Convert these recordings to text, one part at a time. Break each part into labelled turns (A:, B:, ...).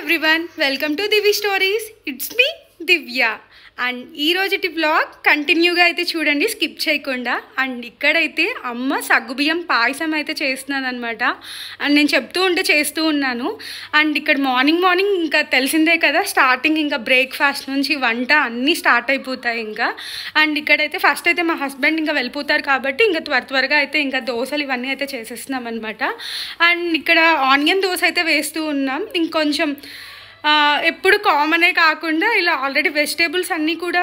A: everyone, welcome to Divi Stories. It's me, Divya. And ఈరోజుటి blog కంటిన్యూగా అయితే చూడండి, స్కిప్ చేయకుండా. అండ్ ఇక్కడైతే అమ్మ సగ్గుబియ్యం పాయసం అయితే చేస్తున్నాను అనమాట. అండ్ నేను చెప్తూ ఉంటే చేస్తూ ఉన్నాను. అండ్ ఇక్కడ మార్నింగ్ ఇంకా తెలిసిందే కదా, స్టార్టింగ్ ఇంకా బ్రేక్ఫాస్ట్ నుంచి వంట అన్నీ స్టార్ట్ అయిపోతాయి ఇంకా. అండ్ ఇక్కడైతే ఫస్ట్ అయితే మా హస్బెండ్ ఇంకా వెళ్ళిపోతారు కాబట్టి ఇంకా త్వరగా అయితే ఇంకా దోశలు ఇవన్నీ అయితే చేసేస్తున్నాం అనమాట. అండ్ ఇక్కడ ఆనియన్ దోశ అయితే వేస్తూ ఉన్నాం. ఇంకొంచెం ఎప్పుడు కామనే కాకుండా ఇలా ఆల్రెడీ వెజిటేబుల్స్ అన్నీ కూడా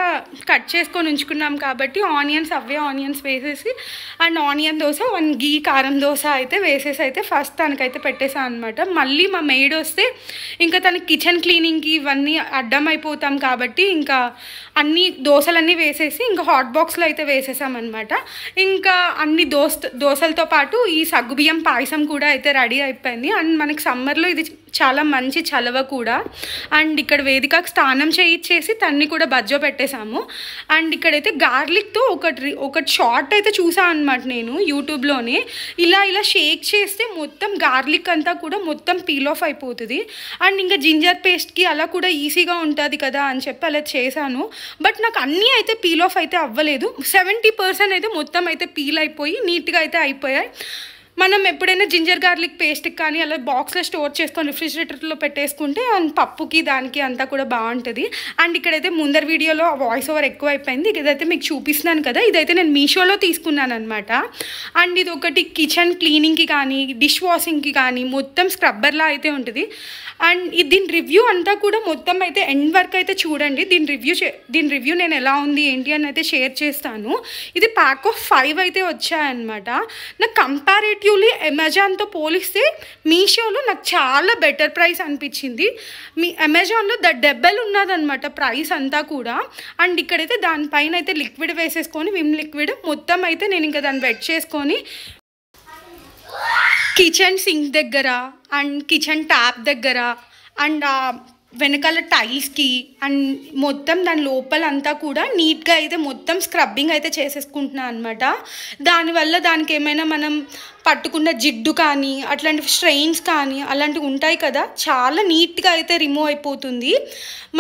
A: కట్ చేసుకొని ఉంచుకున్నాం కాబట్టి ఆనియన్స్ వేసేసి అండ్ ఆనియన్ దోశ 1 గీ కారం దోశ అయితే వేసేసి అయితే ఫస్ట్ తనకైతే పెట్టేసాను అనమాట. మళ్ళీ మా మెయిడ్ వస్తే ఇంకా తనకి కిచెన్ క్లీనింగ్కి ఇవన్నీ అడ్డం అయిపోతాం కాబట్టి ఇంకా అన్ని దోశలన్నీ వేసేసి ఇంకా హాట్ బాక్స్లో అయితే వేసేసామన్నమాట. ఇంకా అన్ని దోశలతో పాటు ఈ సగ్గుబియ్యం పాయసం కూడా అయితే రెడీ అయిపోయింది. అండ్ మనకి సమ్మర్లో ఇది చాలా మంచి చలవ కూడా. అండ్ ఇక్కడ వేదికకు స్నానం చేయించేసి తన్ని కూడా బజ్జో పెట్టేశాము. అండ్ ఇక్కడైతే గార్లిక్తో ఒకటి షార్ట్ అయితే చూసాను అనమాట నేను యూట్యూబ్లోనే. ఇలా షేక్ చేస్తే మొత్తం గార్లిక్ అంతా కూడా మొత్తం పీల్ ఆఫ్ అయిపోతుంది. అండ్ ఇంకా జింజర్ పేస్ట్కి అలా కూడా ఈజీగా ఉంటుంది కదా అని చెప్పి అలా చేశాను. బట్ నాకు అన్నీ అయితే పీల్ ఆఫ్ అయితే అవ్వలేదు. 70% అయితే మొత్తం అయితే పీల్ అయిపోయి నీట్గా అయితే అయిపోయాయి. మనం ఎప్పుడైనా జింజర్ గార్లిక్ పేస్ట్కి కానీ అలా బాక్స్లో స్టోర్ చేసుకొని రిఫ్రిజిరేటర్లో పెట్టేసుకుంటే పప్పుకి దానికి అంతా కూడా బాగుంటుంది. అండ్ ఇక్కడైతే ముందర వీడియోలో వాయిస్ ఓవర్ ఎక్కువ అయిపోయింది. ఇదైతే మీకు చూపిస్తున్నాను కదా, ఇదైతే నేను మీషోలో తీసుకున్నాను అనమాట. అండ్ ఇది ఒకటి కిచెన్ క్లీనింగ్కి కానీ డిష్ వాషింగ్కి కానీ మొత్తం స్క్రబ్బర్లా అయితే ఉంటుంది. అండ్ దీని రివ్యూ అంతా కూడా మొత్తం అయితే ఎండ్ వరకు అయితే చూడండి. దీని రివ్యూ నేను ఎలా ఉంది ఏంటి అని అయితే షేర్ చేస్తాను. ఇది ప్యాక్ ఆఫ్ 5 అయితే వచ్చాయన్నమాట. నాకు కంపారేటివ్లీ అమెజాన్తో పోలిస్తే మీషోలో నాకు చాలా బెటర్ ప్రైస్ అనిపించింది. అమెజాన్లో 70 ఉన్నదన్నమాట ప్రైస్ అంతా కూడా. అండ్ ఇక్కడైతే దానిపైన అయితే లిక్విడ్ వేసేసుకొని విమ్ లిక్విడ్ మొత్తం అయితే నేను ఇంకా దాన్ని వెట్ చేసుకొని కిచెన్ సింక్ దగ్గర అండ్ కిచెన్ ట్యాప్ దగ్గర అండ్ వెనకాల టైల్స్కి అండ్ మొత్తం దాని లోపలంతా కూడా నీట్గా అయితే మొత్తం స్క్రబ్బింగ్ అయితే చేసేసుకుంటున్నాను అనమాట. దానివల్ల దానికి ఏమైనా మనం పట్టుకున్న జిడ్డు కానీ అట్లాంటి స్ట్రెయిన్స్ కానీ అలాంటివి ఉంటాయి కదా, చాలా నీట్గా అయితే రిమూవ్ అయిపోతుంది.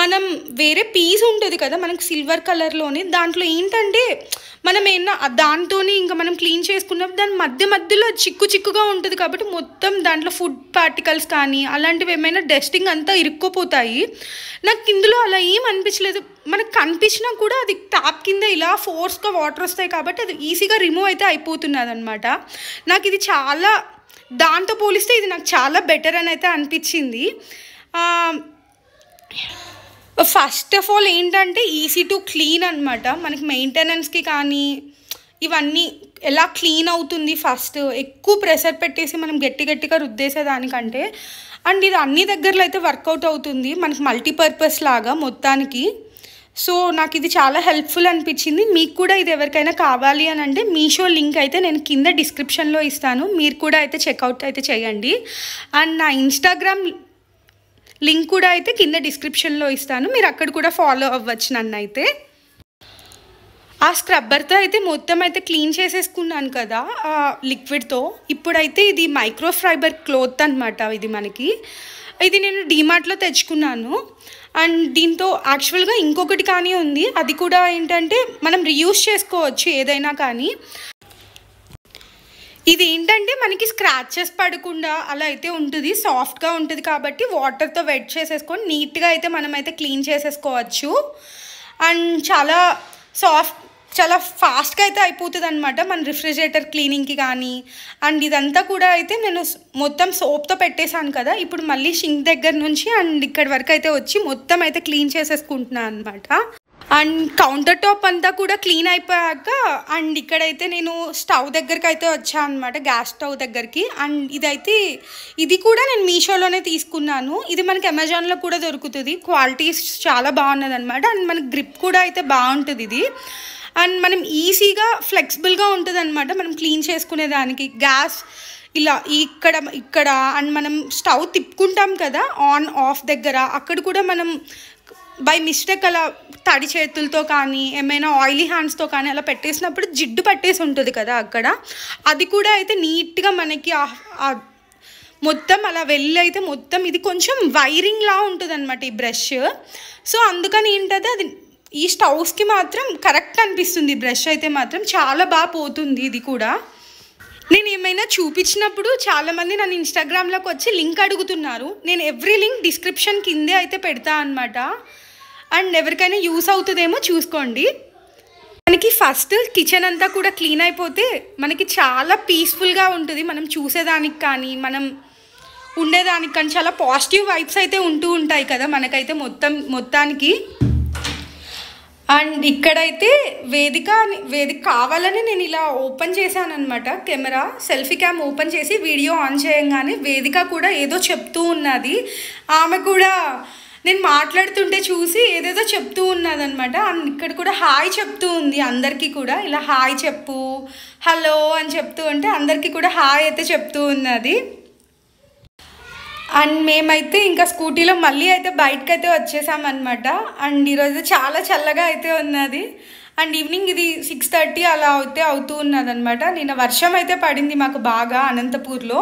A: మనం వేరే పీస్ ఉంటుంది కదా మనకి సిల్వర్ కలర్లోనే, దాంట్లో ఏంటంటే మనం దాంతో ఇంకా మనం క్లీన్ చేసుకున్నప్పుడు దాని మధ్యలో చిక్కుగా ఉంటుంది కాబట్టి మొత్తం దాంట్లో ఫుడ్ పార్టికల్స్ కానీ అలాంటివి ఏమైనా డస్టింగ్ అంతా ఇరుక్కుపోతాయి. నాకు ఇందులో అలా ఏం అనిపించలేదు. మనకు కనిపించినా కూడా అది ట్యాప్ కింద ఇలా ఫోర్స్గా వాటర్ వస్తాయి కాబట్టి అది ఈజీగా రిమూవ్ అయితే అయిపోతున్నది అనమాట. నాకు ఇది చాలా దాంతో పోలిస్తే ఇది నాకు చాలా బెటర్ అని అయితే అనిపించింది. ఫస్ట్ ఆఫ్ ఆల్ ఏంటంటే ఈజీ టు క్లీన్ అనమాట. మనకి మెయింటెనెన్స్కి కానీ ఇవన్నీ ఎలా క్లీన్ అవుతుంది, ఫస్ట్ ఎక్కువ ప్రెషర్ పెట్టేసి మనం గట్టిగా రుద్దేసేదానికంటే. అండ్ ఇది అన్ని దగ్గరలో అయితే వర్కౌట్ అవుతుంది మనకి మల్టీపర్పస్ లాగా మొత్తానికి. సో నాకు ఇది చాలా హెల్ప్ఫుల్ అనిపించింది. మీకు కూడా ఇది ఎవరికైనా కావాలి అని అంటే మీషో లింక్ అయితే నేను కింద డిస్క్రిప్షన్లో ఇస్తాను, మీరు కూడా అయితే చెక్అవుట్ అయితే చేయండి. అండ్ నా ఇన్స్టాగ్రామ్ లింక్ కూడా అయితే కింద డిస్క్రిప్షన్లో ఇస్తాను, మీరు అక్కడ కూడా ఫాలో అవ్వచ్చు నన్ను అయితే. ఆ స్క్రబ్బర్తో అయితే మొత్తం అయితే క్లీన్ చేసేసుకున్నాను కదా ఆ లిక్విడ్తో. ఇప్పుడైతే ఇది మైక్రోఫైబర్ క్లాత్ అనమాట. ఇది నేను డీమార్ట్లో తెచ్చుకున్నాను. అండ్ దీంతో యాక్చువల్గా ఇంకొకటి కానీ ఉంది, అది కూడా ఏంటంటే మనం రీయూజ్ చేసుకోవచ్చు ఏదైనా కానీ. ఇది ఏంటంటే మనకి స్క్రాచెస్ పడకుండా అలా అయితే ఉంటుంది, సాఫ్ట్గా ఉంటుంది కాబట్టి వాటర్తో వెట్ చేసేసుకొని నీట్గా అయితే మనమైతే క్లీన్ చేసేసుకోవచ్చు. అండ్ చాలా ఫాస్ట్గా అయితే అయిపోతుంది అనమాట మన రిఫ్రిజిరేటర్ క్లీనింగ్కి కానీ. అండ్ ఇదంతా కూడా అయితే నేను మొత్తం సోప్తో పెట్టేశాను కదా, ఇప్పుడు మళ్ళీ షింక్ దగ్గర నుంచి అండ్ ఇక్కడి వరకు అయితే వచ్చి మొత్తం అయితే క్లీన్ చేసేసుకుంటున్నాను అనమాట. అండ్ కౌంటర్ టాప్ అంతా కూడా క్లీన్ అయిపోయాక అండ్ ఇక్కడైతే నేను స్టవ్ దగ్గరికి అయితే వచ్చాను అనమాట, గ్యాస్ స్టవ్ దగ్గరికి. అండ్ ఇది కూడా నేను మీషోలోనే తీసుకున్నాను. ఇది మనకి అమెజాన్లో కూడా దొరుకుతుంది, క్వాలిటీ చాలా బాగున్నది అనమాట. అండ్ మనకి గ్రిప్ కూడా అయితే బాగుంటుంది ఇది. అండ్ మనం ఈజీగా ఫ్లెక్సిబుల్గా ఉంటుంది అనమాట మనం క్లీన్ చేసుకునేదానికి. గ్యాస్ ఇలా ఇక్కడ అండ్ మనం స్టవ్ తిప్పుకుంటాం కదా ఆన్ ఆఫ్ దగ్గర, అక్కడ కూడా మనం బై మిస్టేక్ అలా తడి చేతులతో కానీ ఏమైనా ఆయిలీ హ్యాండ్స్తో కానీ అలా పెట్టేసినప్పుడు జిడ్డు పట్టేసి ఉంటుంది కదా అక్కడ, అది కూడా అయితే నీట్గా మనకి మొత్తం అలా వెళ్ళి అయితే మొత్తం ఇది కొంచెం వైరింగ్లా ఉంటుంది అనమాట ఈ బ్రష్. సో అందుకని ఏంటంటే అది ఈ స్టవ్స్కి మాత్రం కరెక్ట్ అనిపిస్తుంది. బ్రష్ అయితే మాత్రం చాలా బాగా పోతుంది ఇది కూడా. నేను ఏమైనా చూపించినప్పుడు చాలామంది నన్ను ఇన్స్టాగ్రామ్లోకి వచ్చి లింక్ అడుగుతున్నారు. నేను ఎవ్రీ లింక్ డిస్క్రిప్షన్ కిందే అయితే పెడతా అనమాట. అండ్ ఎవరికైనా యూస్ అవుతుందేమో చూసుకోండి. మనకి ఫస్ట్ కిచెన్ అంతా కూడా క్లీన్ అయిపోతే మనకి చాలా పీస్ఫుల్గా ఉంటుంది. మనం చూసేదానికి కానీ మనం ఉండేదానికి కానీ చాలా పాజిటివ్ వైబ్స్ అయితే ఉంటూ ఉంటాయి కదా మనకైతే మొత్తానికి. అండ్ ఇక్కడైతే వేదిక కావాలని నేను ఇలా ఓపెన్ చేశాను అనమాట. కెమెరా సెల్ఫీ క్యామ్ ఓపెన్ చేసి వీడియో ఆన్ చేయంగానే వేదిక కూడా ఏదో చెప్తూ ఉన్నది. ఆమె కూడా నేను మాట్లాడుతుంటే చూసి ఏదేదో చెప్తూ ఉన్నదనమాట. అండ్ ఇక్కడ కూడా హాయ్ చెప్తూ ఉంది అందరికీ కూడా. ఇలా హాయ్ చెప్పు, హలో అని చెప్తూ ఉంటే అందరికీ కూడా హాయ్ అయితే చెప్తూ ఉన్నది. అండ్ మేమైతే ఇంకా స్కూటీలో మళ్ళీ అయితే బయటకు అయితే వచ్చేసామన్నమాట. అండ్ ఈరోజు చాలా చల్లగా అయితే ఉన్నది. అండ్ ఈవినింగ్ ఇది 6:30 అలా అయితే అవుతూ ఉన్నదనమాట. నిన్న వర్షం అయితే పడింది మాకు బాగా అనంతపూర్లో.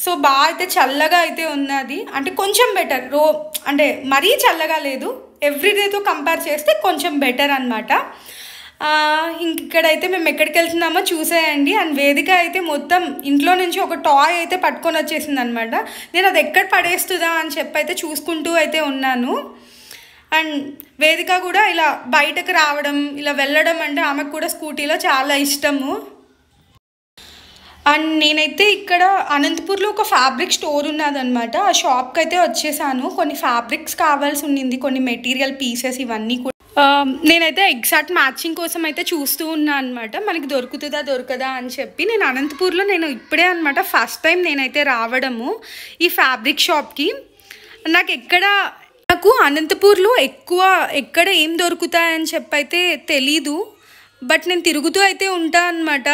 A: సో బాగా అయితే చల్లగా అయితే ఉన్నది. అంటే కొంచెం బెటర్, అంటే మరీ చల్లగా లేదు, ఎవ్రీడేతో కంపేర్ చేస్తే కొంచెం బెటర్ అనమాట. ఇక్కడైతే మేము ఎక్కడికి వెళ్తున్నామో చూసేయండి. అండ్ వేదిక అయితే మొత్తం ఇంట్లో నుంచి ఒక టాయ్ అయితే పట్టుకొని వచ్చేసింది అనమాట. నేను అది ఎక్కడ పడేస్తుందా అని చెప్పి అయితే చూసుకుంటూ అయితే ఉన్నాను. అండ్ వేదిక కూడా ఇలా బయటకు రావడం, ఇలా వెళ్ళడం అంటే ఆమెకు కూడా స్కూటీలో చాలా ఇష్టము. అండ్ నేనైతే ఇక్కడ అనంతపూర్లో ఒక ఫ్యాబ్రిక్ స్టోర్ ఉన్నదనమాట. ఆ షాప్కి అయితే వచ్చేసాను. కొన్ని ఫ్యాబ్రిక్స్ కావాల్సి ఉండింది, కొన్ని మెటీరియల్ పీసెస్ ఇవన్నీ కూడా. నేనైతే ఎగ్జాక్ట్ మ్యాచింగ్ కోసం అయితే చూస్తూ ఉన్నా అనమాట. మనకి దొరకదా అని చెప్పి. నేను అనంతపూర్లో ఇప్పుడే అనమాట ఫస్ట్ టైం నేనైతే రావడము ఈ ఫ్యాబ్రిక్ షాప్కి. నాకు అనంతపూర్లో ఎక్కడ ఏం దొరుకుతాయని చెప్పి అయితే తెలీదు. బట్ నేను తిరుగుతూ అయితే ఉంటా అనమాట.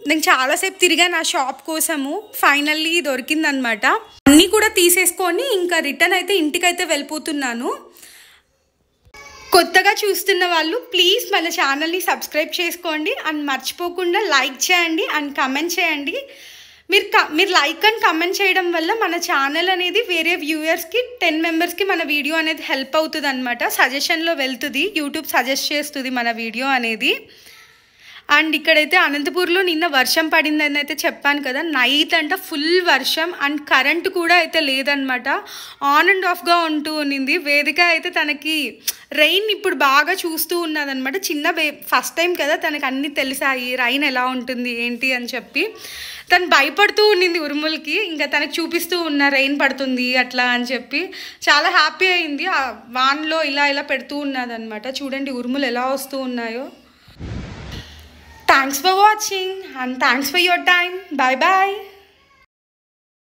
A: నేను చాలాసేపు తిరిగాను ఆ షాప్ కోసము. ఫైనల్లీ దొరికిందనమాట. అన్నీ కూడా తీసేసుకొని ఇంకా రిటర్న్ అయితే ఇంటికైతే వెళ్ళిపోతున్నాను. కొత్తగా చూస్తున్న వాళ్ళు ప్లీజ్ మన ఛానల్ని సబ్స్క్రైబ్ చేసుకోండి. అండ్ మర్చిపోకుండా లైక్ చేయండి అండ్ కమెంట్ చేయండి. మీరు లైక్ అండ్ కమెంట్ చేయడం వల్ల మన ఛానల్ అనేది వేరే వ్యూయర్స్కి 10 మెంబర్స్కి మన వీడియో అనేది హెల్ప్ అవుతుంది అనమాట. సజెషన్లో వెళ్తుంది, యూట్యూబ్ సజెస్ట్ చేస్తుంది మన వీడియో అనేది. అండ్ ఇక్కడైతే అనంతపూర్లో నిన్న వర్షం పడిందని అయితే చెప్పాను కదా. నైట్ అంట ఫుల్ వర్షం అండ్ కరెంట్ కూడా అయితే లేదనమాట. ఆన్ అండ్ ఆఫ్గా ఉంటూ ఉన్నింది. వేదిక అయితే తనకి రెయిన్ ఇప్పుడు బాగా చూస్తూ ఉన్నదనమాట. ఫస్ట్ టైం కదా, తనకి అన్నీ తెలిసాయి రైన్ ఎలా ఉంటుంది ఏంటి అని చెప్పి. తను భయపడుతూ ఉన్నింది ఉరుములకి. ఇంకా తనకు చూపిస్తూ ఉన్న రెయిన్ పడుతుంది అట్లా అని చెప్పి చాలా హ్యాపీ అయింది. ఆ వాన్లో ఇలా పెడుతూ ఉన్నదనమాట. చూడండి ఉరుములు ఎలా వస్తూ ఉన్నాయో. Thanks for watching and thanks for your time. Bye bye.